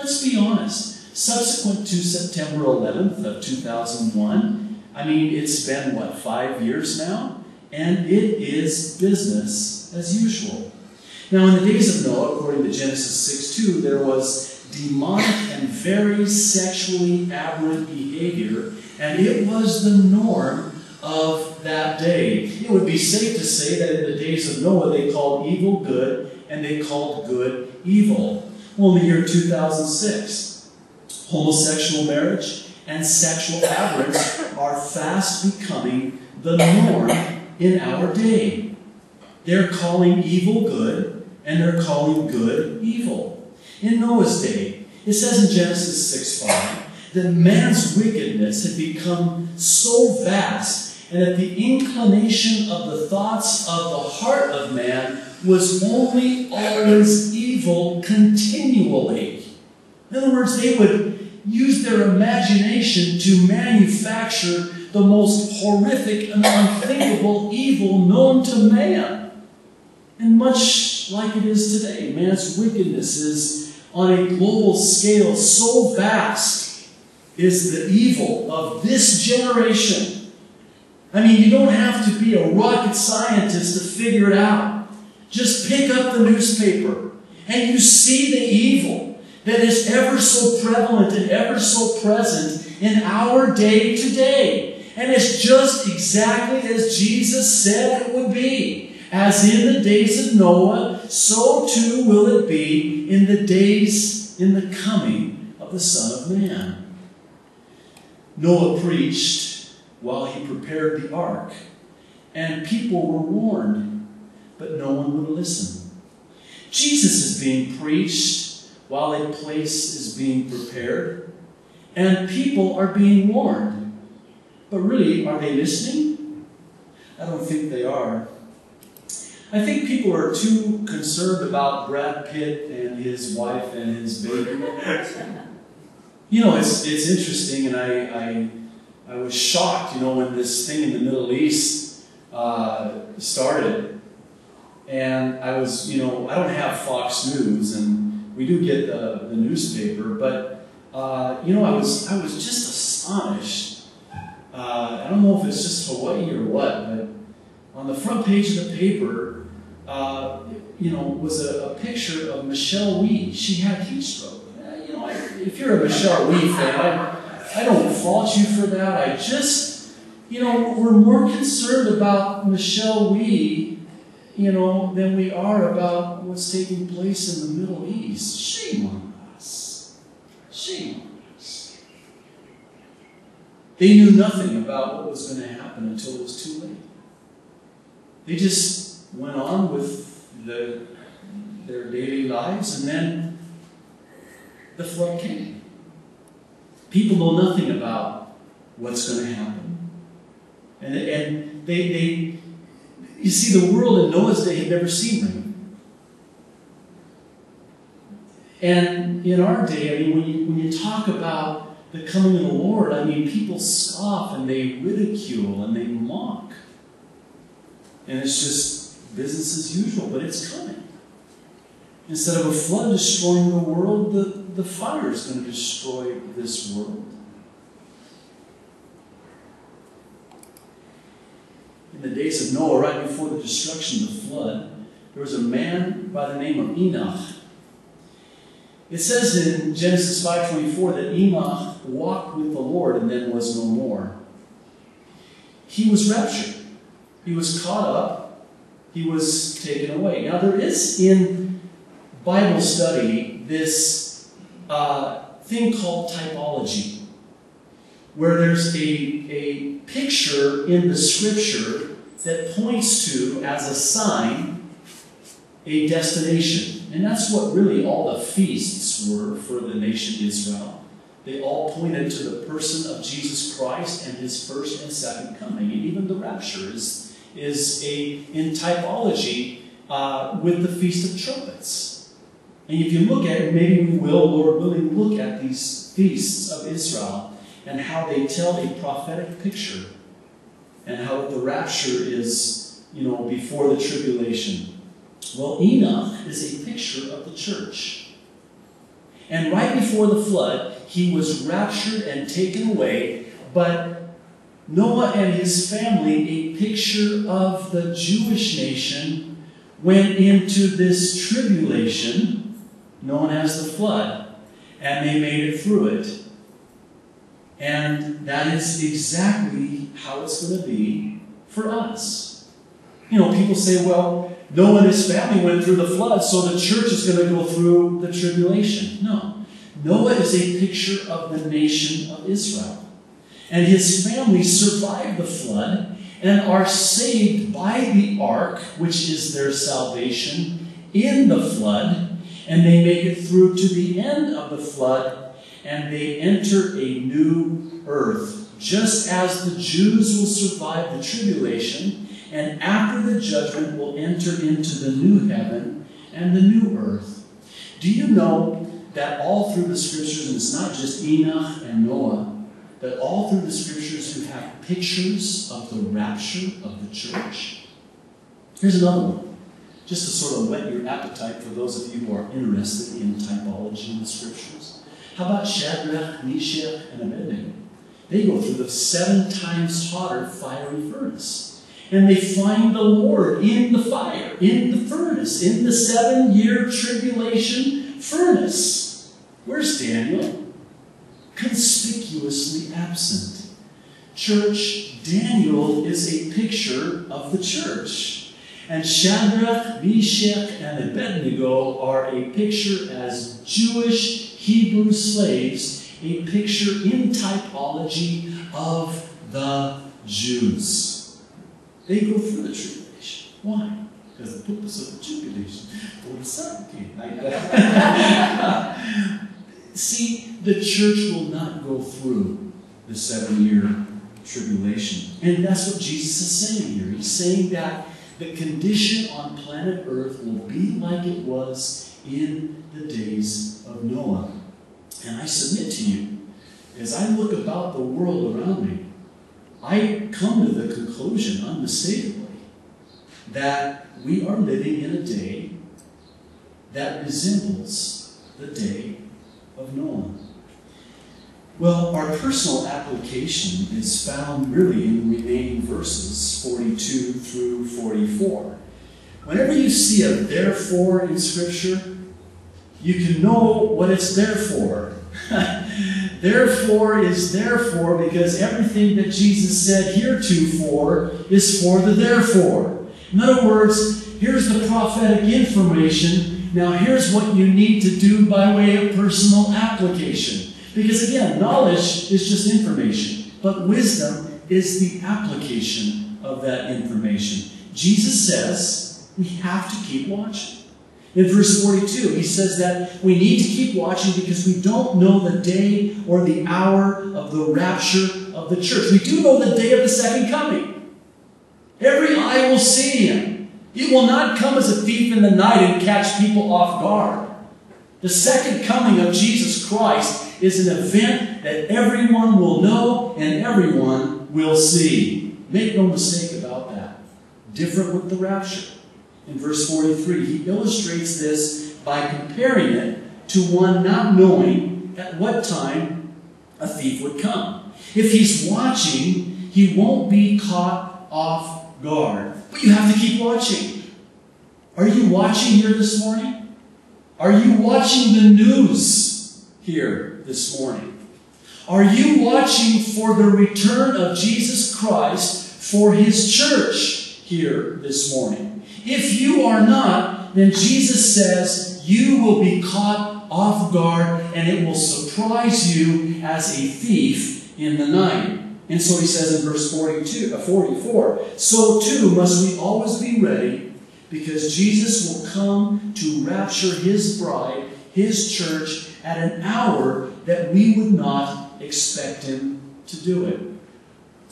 let's be honest, subsequent to September 11th of 2001, I mean, it's been, what, 5 years now? And it is business as usual. Now, in the days of Noah, according to Genesis 6:2, there was demonic and very sexually aberrant behavior, and it was the norm of that day. It would be safe to say that in the days of Noah, they called evil good, and they called good evil. Well, in the year 2006, homosexual marriage and sexual aberrance are fast becoming the norm in our day. They're calling evil good, and they're calling good evil. In Noah's day, it says in Genesis 6:5 that man's wickedness had become so vast, and that the inclination of the thoughts of the heart of man was only always evil continually. In other words, they would use their imagination to manufacture the most horrific and unthinkable evil known to man. And much like it is today, man's wickedness is on a global scale so vast is the evil of this generation. I mean, you don't have to be a rocket scientist to figure it out. Just pick up the newspaper and you see the evil that is ever so prevalent and ever so present in our day today. And it's just exactly as Jesus said it would be. As in the days of Noah, so too will it be in the days in the coming of the Son of Man. Noah preached while he prepared the ark, and people were warned, but no one would listen. Jesus is being preached while a place is being prepared, and people are being warned. But really, are they listening? I don't think they are. I think people are too concerned about Brad Pitt and his wife and his baby. You know, it's interesting, and I was shocked, you know, when this thing in the Middle East started. And I was, you know, I don't have Fox News, and we do get the newspaper, but, you know, I was just astonished. I don't know if it's just Hawaii or what, but on the front page of the paper, you know, was a picture of Michelle Wee. She had heat stroke. You know, if you're a Michelle Wee fan, I don't fault you for that. I just, you know, we're more concerned about Michelle Wee, you know, than we are about what's taking place in the Middle East. Shame on us. Shame on us. They knew nothing about what was going to happen until it was too late. They just went on with their daily lives, and then the flood came. People know nothing about what's going to happen. And they you see, the world in Noah's day had never seen rain. And in our day, I mean, when you talk about the coming of the Lord, I mean, people scoff and they ridicule and they mock. And it's just business as usual, but it's coming. Instead of a flood destroying the world, the fire is going to destroy this world. In the days of Noah, right before the destruction of the flood, there was a man by the name of Enoch. It says in Genesis 5:24 that Enoch walked with the Lord and then was no more. He was raptured. He was caught up. He was taken away. Now there is in Bible study this thing called typology, where there's a picture in the Scripture that points to, as a sign, a destination. And that's what really all the feasts were for the nation Israel. They all pointed to the person of Jesus Christ and his first and second coming. And even the rapture is in typology with the Feast of Trumpets. And if you look at it, maybe we will, Lord willing, look at these feasts of Israel and how they tell a prophetic picture, and how the rapture is, you know, before the tribulation. Well, Enoch is a picture of the church. And right before the flood, he was raptured and taken away. But Noah and his family, a picture of the Jewish nation, went into this tribulation known as the flood. And they made it through it. And that is exactly how it's going to be for us. You know, people say, well, Noah and his family went through the flood, so the church is going to go through the tribulation. No. Noah is a picture of the nation of Israel. And his family survived the flood and are saved by the ark, which is their salvation, in the flood. And they make it through to the end of the flood, and they enter a new earth, just as the Jews will survive the tribulation, and after the judgment will enter into the new heaven and the new earth. Do you know that all through the scriptures, and it's not just Enoch and Noah, that all through the scriptures you have pictures of the rapture of the church? Here's another one, just to sort of whet your appetite for those of you who are interested in typology in the scriptures. How about Shadrach, Meshach, and Abednego? They go through the 7 times hotter fiery furnace. And they find the Lord in the fire, in the furnace, in the 7-year tribulation furnace. Where's Daniel? Conspicuously absent. Church, Daniel is a picture of the church. And Shadrach, Meshach, and Abednego are a picture as Jewish Hebrew slaves, a picture in typology of the Jews. They go through the tribulation. Why? Because the purpose of the tribulation for the sun came. See, the church will not go through the 7-year tribulation. And that's what Jesus is saying here. He's saying that the condition on planet Earth will be like it was in the days of Noah. And I submit to you, as I look about the world around me, I come to the conclusion, unmistakably, that we are living in a day that resembles the day of Noah. Well, our personal application is found really in the remaining verses, 42 through 44. Whenever you see a therefore in Scripture, you can know what it's there for. Therefore is therefore because everything that Jesus said heretofore is for the therefore. In other words, here's the prophetic information. Now here's what you need to do by way of personal application. Because again, knowledge is just information, but wisdom is the application of that information. Jesus says we have to keep watching. In verse 42, he says that we need to keep watching because we don't know the day or the hour of the rapture of the church. We do know the day of the second coming. Every eye will see him. He will not come as a thief in the night and catch people off guard. The second coming of Jesus Christ is an event that everyone will know and everyone will see. Make no mistake about that. Different with the rapture. In verse 43, he illustrates this by comparing it to one not knowing at what time a thief would come. If he's watching, he won't be caught off guard. But you have to keep watching. Are you watching here this morning? Are you watching the news here this morning? Are you watching for the return of Jesus Christ for his church here this morning? If you are not, then Jesus says you will be caught off guard and it will surprise you as a thief in the night. And so he says in verse 44, so too must we always be ready, because Jesus will come to rapture his bride, his church, at an hour that we would not expect him to do it.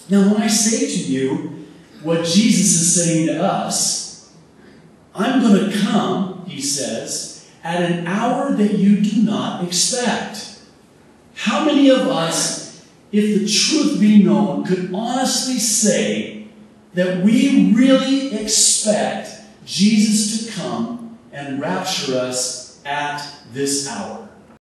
Now, when I say to you what Jesus is saying to us, I'm going to come, he says, at an hour that you do not expect. How many of us, if the truth be known, could honestly say that we really expect Jesus to come and rapture us at this hour?